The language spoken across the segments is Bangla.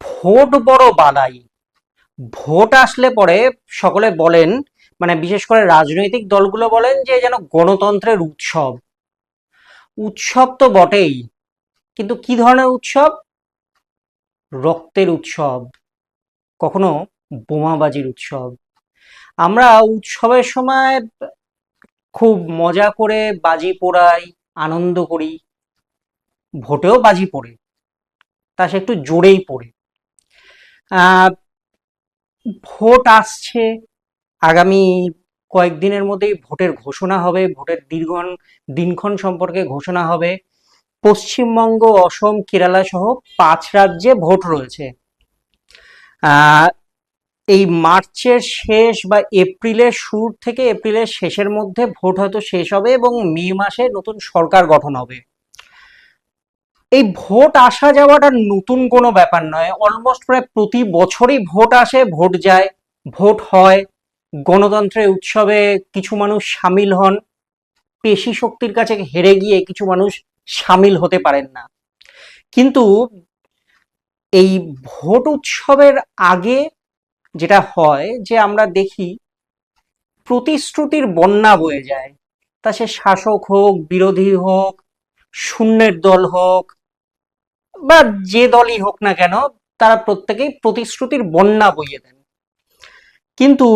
ভোট বড় বালাই। ভোট আসলে পরে সকলে বলেন, মানে বিশেষ করে রাজনৈতিক দলগুলো বলেন যে যেন গণতন্ত্রের উৎসব। উৎসব তো বটেই, কিন্তু কি ধরনের উৎসব? রক্তের উৎসব, কখনো বোমাবাজির উৎসব। আমরা উৎসবের সময় খুব মজা করে বাজি পোড়াই, আনন্দ করি, ভোটেও বাজি পড়ে, তা সে একটু জোরেই পড়ে। আহ ভোট আসছে, আগামী কয়েকদিনের মধ্যেই ভোটের ঘোষণা হবে, ভোটের দিনক্ষণ সম্পর্কে ঘোষণা হবে। পশ্চিমবঙ্গ, অসম, কেরালা সহ 5 রাজ্যে ভোট রয়েছে। আহ এই মার্চের শেষ বা এপ্রিলের শুরু থেকে এপ্রিলের শেষের মধ্যে ভোট হয়তো শেষ হবে এবং মে মাসে নতুন সরকার গঠন হবে। এই ভোট আসা যাওয়াটা নতুন কোনো ব্যাপার নয়, অলমোস্ট প্রায় প্রতি বছরই ভোট আসে, ভোট যায়, ভোট হয়। গণতন্ত্রের উৎসবে কিছু মানুষ সামিল হন, পেশি শক্তির কাছে হেরে গিয়ে কিছু মানুষ সামিল হতে পারেন না। কিন্তু এই ভোট উৎসবের আগে যেটা হয় যে আমরা দেখি প্রতিশ্রুতির বন্যা বয়ে যায়, তা সে শাসক হোক, বিরোধী হোক, শূন্যের দল হোক, বা যে দলই হোক না কেন, তারা প্রত্যেকেই প্রতিশ্রুতির বন্যা বইয়ে দেন। কিন্তু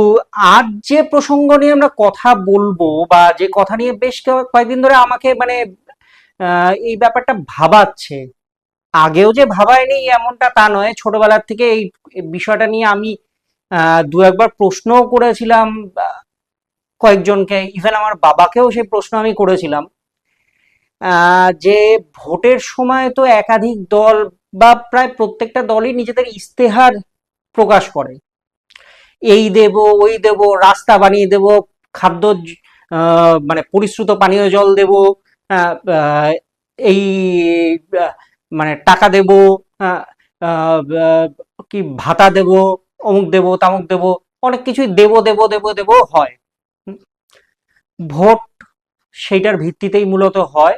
আজ যে প্রসঙ্গ নিয়ে আমরা কথা বলবো, বা যে কথা নিয়ে বেশ কয়েকদিন ধরে আমাকে মানে এই ব্যাপারটা ভাবাচ্ছে, আগেও যে ভাবায়নি এমনটা তা নয়, ছোটবেলার থেকে এই বিষয়টা নিয়ে আমি দু একবার প্রশ্নও করেছিলাম কয়েকজনকে, ইভেন আমার বাবাকেও সেই প্রশ্ন আমি করেছিলাম। যে ভোটের সময় তো একাধিক দল বা প্রায় প্রত্যেকটা দলই নিজেদের ইস্তেহার প্রকাশ করে, এই দেব ওই দেব, রাস্তা বানিয়ে দেব, খাদ্য মানে পরিশ্রুত পানীয় জল দেব, আহ, আহ, এই আহ, মানে টাকা দেব, আহ, আহ, আহ, কি ভাতা দেব, অমুক দেব তামুক দেব, অনেক কিছুই দেব দেব দেব দেব হয়। ভোট সেইটার ভিত্তিতেই মূলত হয়,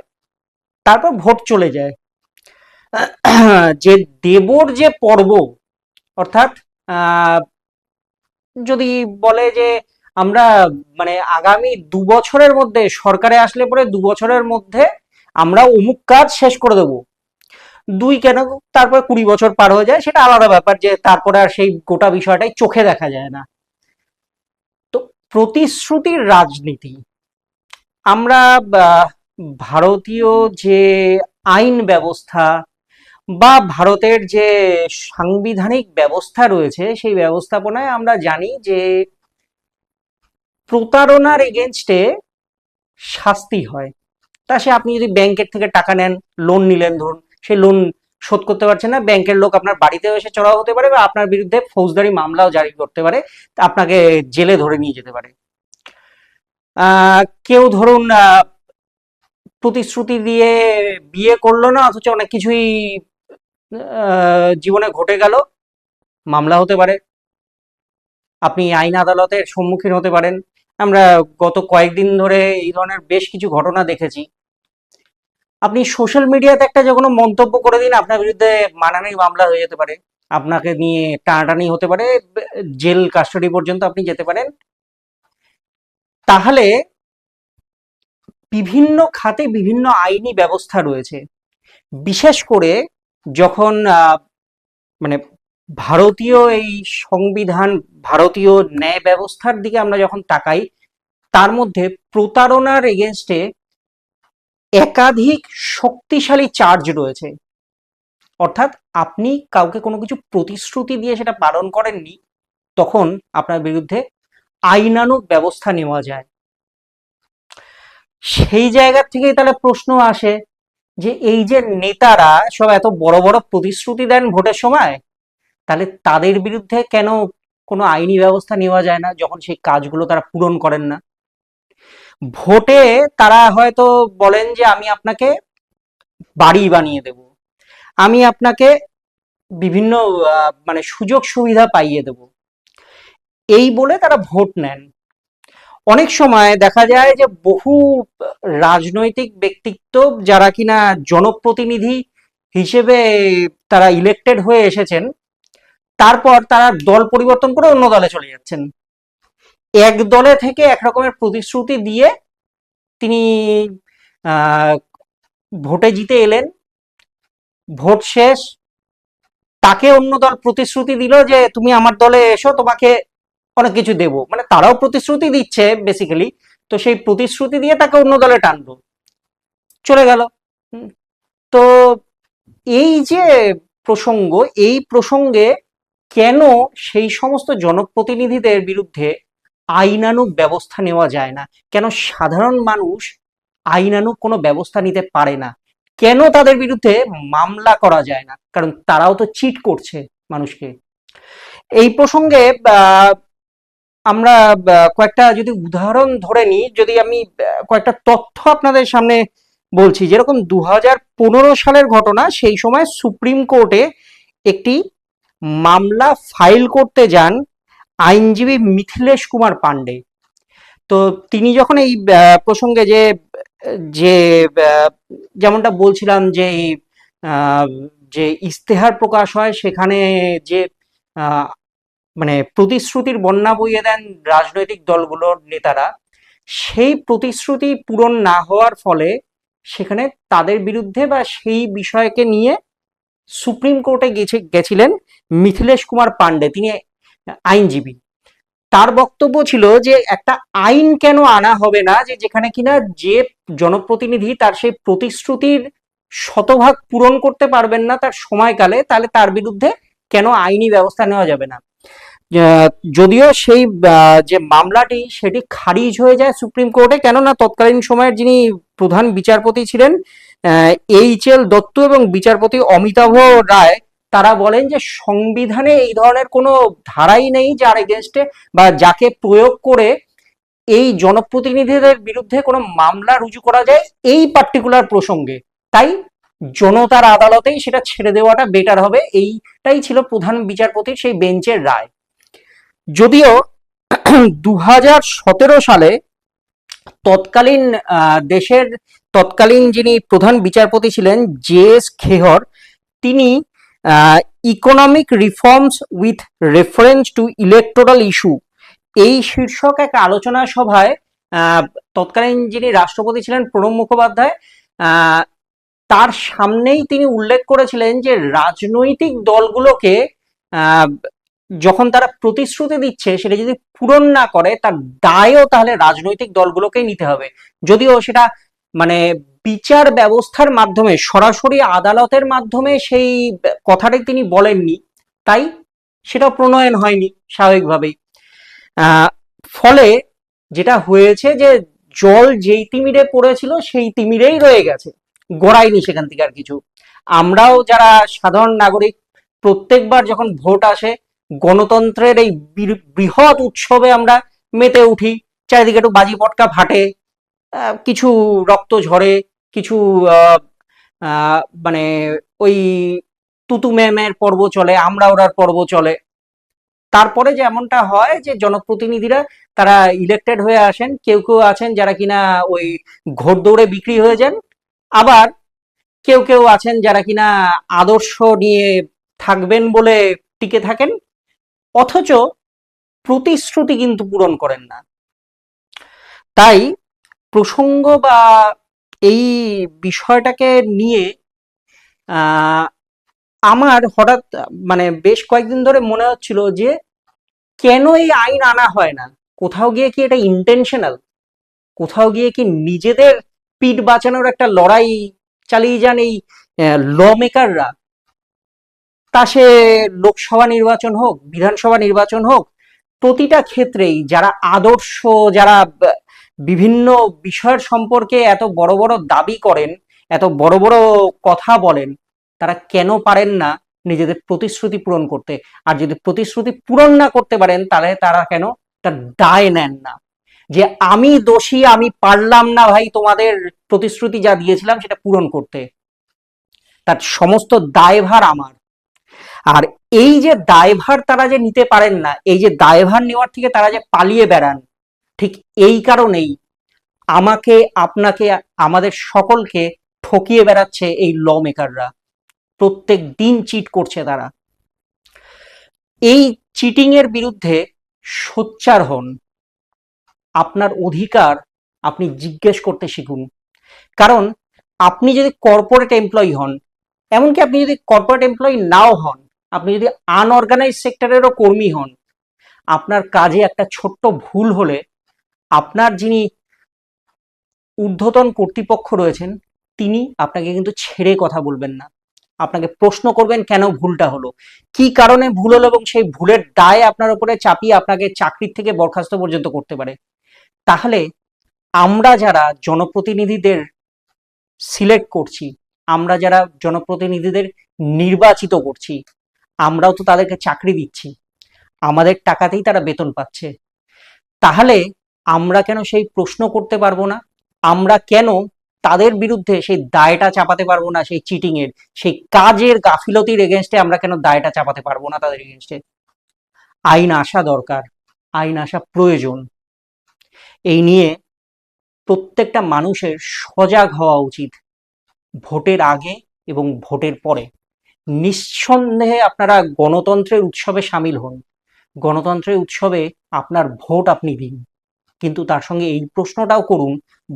তারপর ভোট চলে যায়। যে দেবর যে পর্ব, অর্থাৎ আহ, যদি বলে যে আমরা মানে আগামী 2 বছরের মধ্যে সরকারে আসলে পরে 2 বছরের মধ্যে আমরা অমুক কাজ শেষ করে দেবো, দুই কেন, তারপর 20 বছর পার হয়ে যায়, সেটা আলাদা ব্যাপার, যে তারপরে আর সেই গোটা বিষয়টাই চোখে দেখা যায় না। তো প্রতিশ্রুতির রাজনীতি, আমরা ভারতীয় যে আইন ব্যবস্থা বা ভারতের যে সাংবিধানিক ব্যবস্থা রয়েছে, সেই ব্যবস্থাপনায় আমরা জানি যে প্রতারণার এগেনস্টে শাস্তি হয়। তা সে আপনি যদি ব্যাংকের থেকে টাকা নেন, লোন নিলেন ধরুন, সেই লোন শোধ করতে পারছেন না, ব্যাংকের লোক আপনার বাড়িতেও এসে চড়াও হতে পারে বা আপনার বিরুদ্ধে ফৌজদারি মামলাও জারি করতে পারে, তা আপনাকে জেলে ধরে নিয়ে যেতে পারে। কেউ ধরুন প্রতিশ্রুতি দিয়ে বিয়ে করলো না, অথচ অনেক কিছুই জীবনে ঘটে গেল, মামলা হতে পারে, আপনি আইন আদালতের সম্মুখীন হতে পারেন। আমরা গত কয়েকদিন ধরে এই ধরনের বেশ কিছু ঘটনা দেখেছি। আপনি সোশ্যাল মিডিয়াতে একটা যে কোনো মন্তব্য করে দিন, আপনার বিরুদ্ধে মানহানি মামলা হয়ে যেতে পারে, আপনাকে নিয়ে টানাটানি হতে পারে, জেল কাস্টডি পর্যন্ত আপনি যেতে পারেন। তাহলে বিভিন্ন খাতে বিভিন্ন আইনি ব্যবস্থা রয়েছে, বিশেষ করে যখন মানে ভারতীয় এই সংবিধান, ভারতীয় ন্যায় ব্যবস্থার দিকে আমরা যখন তাকাই, তার মধ্যে প্রতারণার এগেনস্টে একাধিক শক্তিশালী চার্জ রয়েছে। অর্থাৎ আপনি কাউকে কোনো কিছু প্রতিশ্রুতি দিয়ে সেটা পালন করেননি, তখন আপনার বিরুদ্ধে আইনানুগ ব্যবস্থা নেওয়া যায়। সেই জায়গা থেকেই তাহলে প্রশ্ন আসে যে এই যে নেতারা সব এত বড় বড় প্রতিশ্রুতি দেন ভোটের সময়, তাহলে তাদের বিরুদ্ধে কেন কোনো আইনি ব্যবস্থা নেওয়া যায় না যখন সেই কাজগুলো তারা পূরণ করেন না? ভোটে তারা হয়তো বলেন যে আমি আপনাকে বাড়ি বানিয়ে দেব, আমি আপনাকে বিভিন্ন মানে সুযোগ সুবিধা পাইয়ে দেব, এই বলে তারা ভোট নেন। অনেক সময় দেখা যায় যে বহু রাজনৈতিক ব্যক্তিত্ব, যারা কিনা জনপ্রতিনিধি, হিসেবে তারা ইলেক্টেড হয়ে এসেছেন, তারপর তারা দল পরিবর্তন করে অন্য দলে চলে যাচ্ছেন। এক দলে থেকে এক রকমের প্রতিশ্রুতি দিয়ে তিনি আহ, ভোটে জিতে এলেন। ভোট শেষ, তাকে অন্য দল প্রতিশ্রুতি দিল যে তুমি আমার দলে এসো, তোমাকে অনেক কিছু দেবো, মানে তারাও প্রতিশ্রুতি দিচ্ছে বেসিক্যালি। তো সেই প্রতিশ্রুতি দিয়ে তাকে অন্য দলে টানলো, চলে গেল। হুম, তো এই যে প্রসঙ্গ, এই প্রসঙ্গে কেন সেই সমস্ত জনপ্রতিনিধিদের বিরুদ্ধে আইনানুগ ব্যবস্থা নেওয়া যায় না? কেন সাধারণ মানুষ আইনানুগ কোনো ব্যবস্থা নিতে পারে না? কেন তাদের বিরুদ্ধে মামলা করা যায় না? কারণ তারাও তো চিট করছে মানুষকে। এই প্রসঙ্গে আমরা কয়েকটা যদি উদাহরণ ধরে নিই, যদি আমি কয়েকটা তথ্য আপনাদের সামনে বলছি। যেরকম 2015 সালের ঘটনা, সেই সময় সুপ্রিম কোর্টে একটি মামলা ফাইল করতে যান আইনজীবী মিথিলেশ কুমার পান্ডে। তো তিনি যখন এই প্রসঙ্গে যে যে আহ, যেমনটা বলছিলাম যে এই আহ, যে ইস্তেহার প্রকাশ হয়, সেখানে যে আহ, মানে প্রতিশ্রুতির বন্যা বইয়ে দেন রাজনৈতিক দলগুলোর নেতারা, সেই প্রতিশ্রুতি পূরণ না হওয়ার ফলে সেখানে তাদের বিরুদ্ধে বা সেই বিষয়কে নিয়ে সুপ্রিম কোর্টে গেছিলেন মিথিলেশ কুমার পান্ডে। তিনি আইনজীবী। তার বক্তব্য ছিল যে একটা আইন কেন আনা হবে না যে যেখানে কিনা যে জনপ্রতিনিধি তার সেই প্রতিশ্রুতির শতভাগ পূরণ করতে পারবেন না তার সময়কালে, তাহলে তার বিরুদ্ধে কেন আইনি ব্যবস্থা নেওয়া যাবে না? যদিও সেই যে মামলাটি সেটি খারিজ হয়ে যায় সুপ্রিম কোর্টে, কেননা তৎকালীন সময়ের যিনি প্রধান বিচারপতি ছিলেন এইচ.এল. দত্ত এবং বিচারপতি অমিতাভ রায়, তারা বলেন যে সংবিধানে এই ধরনের কোনো ধারাই নেই যার এগেনস্টে বা যাকে প্রয়োগ করে এই জনপ্রতিনিধিদের বিরুদ্ধে কোনো মামলা রুজু করা যায় এই পার্টিকুলার প্রসঙ্গে। তাই জনতার আদালতেই সেটা ছেড়ে দেওয়াটা বেটার হবে, এইটাই ছিল প্রধান বিচারপতির সেই বেঞ্চের রায়। যদিও 2017 সালে তৎকালীন দেশের তৎকালীন যিনি প্রধান বিচারপতি ছিলেন জে.এস. খেহর, তিনি economic reforms with reference to electoral issue, এই শীর্ষক এক আলোচনা সভায় তৎকালীন যিনি রাষ্ট্রপতি ছিলেন প্রণব মুখোপাধ্যায়, তার সামনেই তিনি উল্লেখ করেছিলেন যে রাজনৈতিক দলগুলোকে যখন তারা প্রতিশ্রুতি দিচ্ছে সেটা যদি পূরণ না করে তার দায়ও তাহলে রাজনৈতিক দলগুলোকেই নিতে হবে। যদিও সেটা মানে বিচার ব্যবস্থার মাধ্যমে, সরাসরি আদালতের মাধ্যমে সেই কথাটি তিনি বলেননি, তাই সেটা প্রণয়ন হয়নি স্বাভাবিকভাবেই। ফলে যেটা হয়েছে যে জল যেই তিমিরে পড়েছিল সেই তিমিরেই রয়ে গেছে, গড়ায়নি সেখান থেকে আর কিছু। আমরাও যারা সাধারণ নাগরিক, প্রত্যেকবার যখন ভোট আসে গণতন্ত্রের এই বৃহৎ উৎসবে আমরা মেতে উঠি, চারিদিকে একটু বাজি পটকা ফাটে, কিছু রক্ত ঝরে, কিছু মানে ওই তুতু ম্যামের পর্ব চলে, আমরা ওরার পর্ব চলে। তারপরে যে এমনটা হয় যে জনপ্রতিনিধিরা তারা ইলেক্টেড হয়ে আসেন, কেউ কেউ আছেন যারা কিনা ওই ঘোড়দৌড়ে বিক্রি হয়ে যান, আবার কেউ কেউ আছেন যারা কিনা আদর্শ নিয়ে থাকবেন বলে টিকে থাকেন, অথচ প্রতিশ্রুতি কিন্তু পূরণ করেন না। তাই প্রসঙ্গ বা এই বিষয়টাকে নিয়ে আমার হঠাৎ মানে বেশ কয়েকদিন ধরে মনে হচ্ছিল যে কেন এই আইন আনা হয় না? কোথাও গিয়ে কি এটা ইন্টেনশনাল? কোথাও গিয়ে কি নিজেদের পিঠ বাঁচানোর একটা লড়াই চালিয়ে যান এই ল মেকাররা? তা সে লোকসভা নির্বাচন হোক, বিধানসভা নির্বাচন হোক, প্রতিটা ক্ষেত্রেই যারা আদর্শ, যারা বিভিন্ন বিষয়ের সম্পর্কে এত বড় বড় দাবি করেন, এত বড় বড় কথা বলেন, তারা কেন পারেন না নিজেদের প্রতিশ্রুতি পূরণ করতে? আর যদি প্রতিশ্রুতি পূরণ না করতে পারেন তাহলে তারা কেন তার দায় নেন না যে আমি দোষী, আমি পারলাম না ভাই তোমাদের প্রতিশ্রুতি যা দিয়েছিলাম সেটা পূরণ করতে, তার সমস্ত দায়ভার আমার। আর এই যে দায়ভার তারা যে নিতে পারেন না, এই যে দায়ভার নেওয়ার থেকে তারা যে পালিয়ে বেড়ান, ঠিক এই কারণেই আমাকে, আপনাকে, আমাদের সকলকে ঠকিয়ে বেড়াচ্ছে এই ল মেকাররা। প্রত্যেক দিন চিট করছে তারা। এই চিটিং এর বিরুদ্ধে সোচ্চার হন। আপনার অধিকার আপনি জিজ্ঞেস করতে শিখুন। কারণ আপনি যদি কর্পোরেট এমপ্লয়ি হন, এমনকি আপনি যদি কর্পোরেট এমপ্লয়ি নাও হন, আপনি যদি আনঅর্গানাইজ সেক্টরেরও কর্মী হন, আপনার কাজে একটা ছোট্ট ভুল হলে আপনার যিনি ঊর্ধ্বতন কর্তৃপক্ষ রয়েছেন তিনি আপনাকে কিন্তু ছেড়ে কথা বলবেন না। আপনাকে প্রশ্ন করবেন কেন ভুলটা হলো, কি কারণে ভুল হলো, এবং সেই ভুলের দায় আপনার উপরে চাপিয়ে আপনাকে চাকরির থেকে বরখাস্ত পর্যন্ত করতে পারে। তাহলে আমরা যারা জনপ্রতিনিধিদের সিলেক্ট করছি, আমরা যারা জনপ্রতিনিধিদের নির্বাচিত করছি, আমরাও তো তাদেরকে চাকরি দিচ্ছি, আমাদের টাকাতেই তারা বেতন পাচ্ছে। তাহলে আমরা কেন সেই প্রশ্ন করতে পারবো না? আমরা কেন তাদের বিরুদ্ধে সেই দায়টা চাপাতে পারবো না? সেই চিটিং এর, সেই কাজের গাফিলতির এগেনস্টে আমরা কেন দায়টা চাপাতে পারবো না তাদের এগেনস্টে? আইন আসা দরকার, আইন আসা প্রয়োজন। এই নিয়ে প্রত্যেকটা মানুষের সজাগ হওয়া উচিত, ভোটের আগে এবং ভোটের পরে। নিঃসন্দেহে আপনারা গণতন্ত্রের উৎসবে সামিল হন, গণতন্ত্রের উৎসবে আপনার ভোট আপনি দিন, কিন্তু তার সঙ্গে এই প্রশ্নটাও করুন,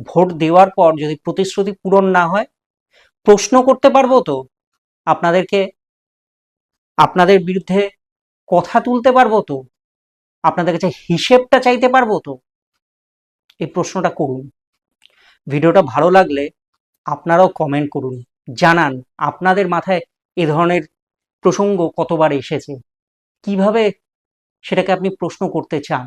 ভোট দেওয়ার পর যদি প্রতিশ্রুতি পূরণ না হয়, প্রশ্ন করতে পারবো তো আপনাদেরকে? আপনাদের বিরুদ্ধে কথা তুলতে পারবো তো? আপনাদের কাছে হিসেবটা চাইতে পারবো তো? এই প্রশ্নটা করুন। ভিডিওটা ভালো লাগলে আপনারাও কমেন্ট করুন, জানান আপনাদের মাথায় এ ধরনের প্রসঙ্গ কতবার এসেছে, কিভাবে সেটাকে আপনি প্রশ্ন করতে চান।